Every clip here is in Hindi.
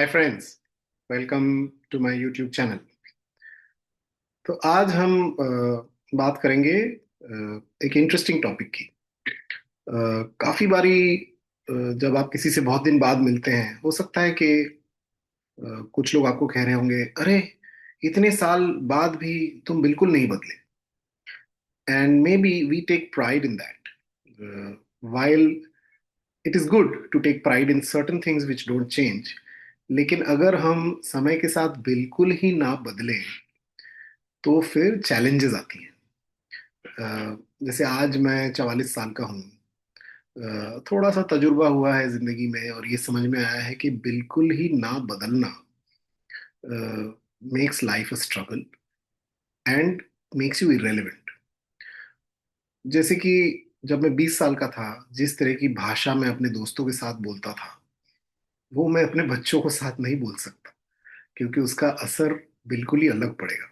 Hi friends, welcome to my YouTube channel. तो आज हम बात करेंगे एक इंटरेस्टिंग टॉपिक की। काफी बारी जब आप किसी से बहुत दिन बाद मिलते हैं, हो सकता है कि कुछ लोग आपको कह रहे होंगे, अरे इतने साल बाद भी तुम बिल्कुल नहीं बदले। And may be we take pride in that. While it is good to take pride in certain things which don't change, लेकिन अगर हम समय के साथ बिल्कुल ही ना बदले तो फिर चैलेंजेस आती हैं। जैसे आज मैं 44 साल का हूँ। थोड़ा सा तजुर्बा हुआ है जिंदगी में और ये समझ में आया है कि बिल्कुल ही ना बदलना makes life a struggle and makes you irrelevant. जैसे कि जब मैं 20 साल का था, जिस तरह की भाषा मैं अपने दोस्तों के साथ बोलता था, वो मैं अपने बच्चों को साथ नहीं बोल सकता, क्योंकि उसका असर बिल्कुल ही अलग पड़ेगा।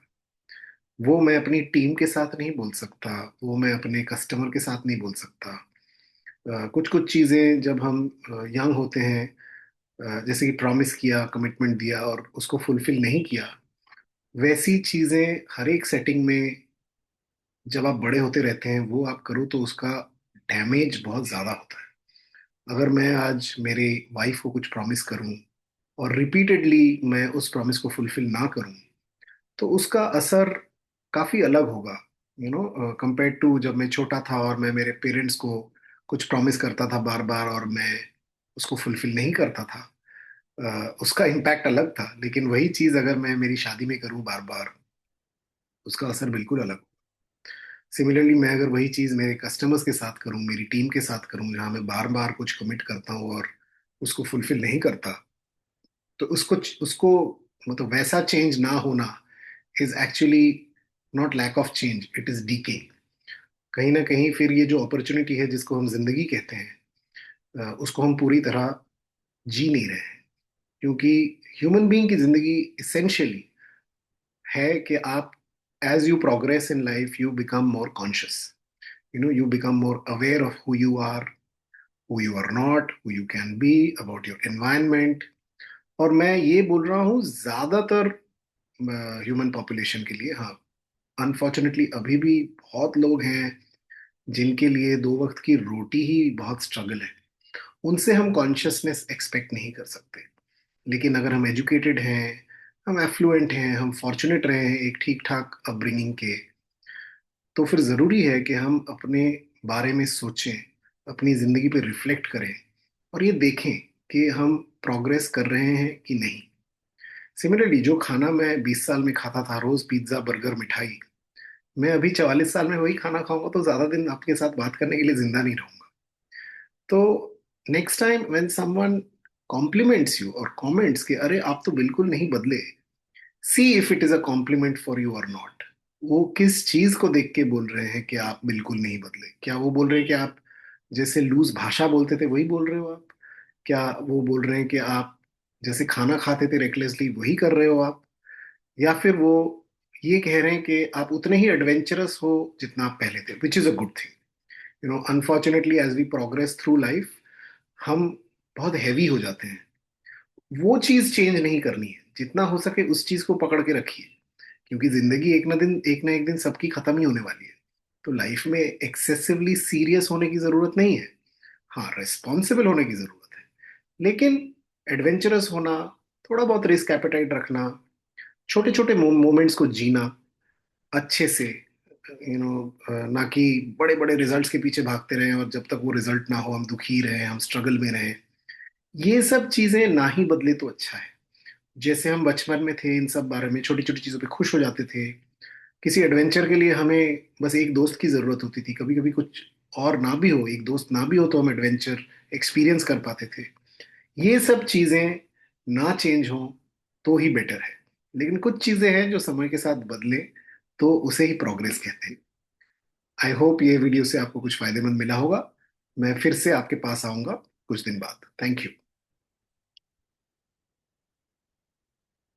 वो मैं अपनी टीम के साथ नहीं बोल सकता, वो मैं अपने कस्टमर के साथ नहीं बोल सकता। कुछ कुछ चीज़ें जब हम यंग होते हैं, जैसे कि प्रॉमिस किया, कमिटमेंट दिया और उसको फुलफिल नहीं किया, वैसी चीज़ें हर एक सेटिंग में जब आप बड़े होते रहते हैं वो आप करो तो उसका डैमेज बहुत ज़्यादा होता है। अगर मैं आज मेरे वाइफ को कुछ प्रॉमिस करूं और रिपीटेडली मैं उस प्रॉमिस को फुलफिल ना करूं, तो उसका असर काफ़ी अलग होगा, कंपेयर टू जब मैं छोटा था और मैं मेरे पेरेंट्स को कुछ प्रॉमिस करता था बार बार और मैं उसको फुलफिल नहीं करता था। उसका इम्पैक्ट अलग था, लेकिन वही चीज़ अगर मैं मेरी शादी में करूं बार बार, उसका असर बिल्कुल अलग। सिमिलरली मैं अगर वही चीज़ मेरे कस्टमर्स के साथ करूं, मेरी टीम के साथ करूं, जहां मैं बार बार कुछ कमिट करता हूं और उसको फुलफिल नहीं करता, तो उसको उसको मतलब वैसा चेंज ना होना is actually not lack of change, it is decay. कहीं ना कहीं फिर ये जो अपॉर्चुनिटी है जिसको हम जिंदगी कहते हैं, उसको हम पूरी तरह जी नहीं रहे हैं। क्योंकि ह्यूमन बीइंग की जिंदगी इसेंशियली है कि आप, as you progress in life, you become more conscious, you become more aware of who you are, who you are not, who you can be, about your environment. और मैं ये बोल रहा हूँ ज्यादातर ह्यूमन पॉपुलेशन के लिए। हाँ, अनफॉर्चुनेटली अभी भी बहुत लोग हैं जिनके लिए दो वक्त की रोटी ही बहुत स्ट्रगल है। उनसे हम कॉन्शियसनेस एक्सपेक्ट नहीं कर सकते। लेकिन अगर हम एजुकेटेड हैं, हम एफ्लुएंट हैं, हम फॉर्चुनेट रहे हैं एक ठीक ठाक अपब्रिंगिंग के, तो फिर ज़रूरी है कि हम अपने बारे में सोचें, अपनी ज़िंदगी पे रिफ्लेक्ट करें और ये देखें कि हम प्रोग्रेस कर रहे हैं कि नहीं। सिमिलरली जो खाना मैं 20 साल में खाता था, रोज़ पिज्ज़ा बर्गर मिठाई, मैं अभी 44 साल में वही खाना खाऊंगा तो ज़्यादा दिन आपके साथ बात करने के लिए जिंदा नहीं रहूंगा। तो next time when someone compliments you और कमेंट्स कि अरे आप तो बिल्कुल नहीं बदले, see if it is a compliment for you or not. वो किस चीज को देख के बोल रहे हैं कि आप बिल्कुल नहीं बदले? क्या वो बोल रहे हैं कि आप जैसे लूज भाषा बोलते थे वही बोल रहे हो आप? क्या वो बोल रहे हैं कि आप जैसे खाना खाते थे रेकलेसली वही कर रहे हो आप? या फिर वो ये कह रहे हैं कि आप उतने ही एडवेंचरस हो जितना आप पहले थे, which is a good thing. Unfortunately as we progress through life, हम बहुत हैवी हो जाते हैं। वो चीज चेंज नहीं करनी है, जितना हो सके उस चीज को पकड़ के रखिए। क्योंकि जिंदगी एक दिन सबकी खत्म ही होने वाली है। तो लाइफ में एक्सेसिवली सीरियस होने की जरूरत नहीं है। हाँ, रिस्पॉन्सिबल होने की जरूरत है, लेकिन एडवेंचरस होना, थोड़ा बहुत रिस्क एपेटाइट रखना, छोटे छोटे मोमेंट्स को जीना अच्छे से, ना कि बड़े बड़े रिजल्ट्स के पीछे भागते रहें और जब तक वो रिजल्ट ना हो हम दुखी रहें, हम स्ट्रगल में रहें। ये सब चीजें ना ही बदले तो अच्छा है। जैसे हम बचपन में थे, इन सब बारे में छोटी छोटी चीजों पे खुश हो जाते थे। किसी एडवेंचर के लिए हमें बस एक दोस्त की जरूरत होती थी, कभी कभी कुछ और ना भी हो, एक दोस्त ना भी हो तो हम एडवेंचर एक्सपीरियंस कर पाते थे। ये सब चीजें ना चेंज हो तो ही बेटर है। लेकिन कुछ चीजें हैं जो समय के साथ बदले तो उसे ही प्रोग्रेस कहते हैं। आई होप ये वीडियो से आपको कुछ फायदेमंद मिला होगा। मैं फिर से आपके पास आऊंगा कुछ दिन बाद। Thank you.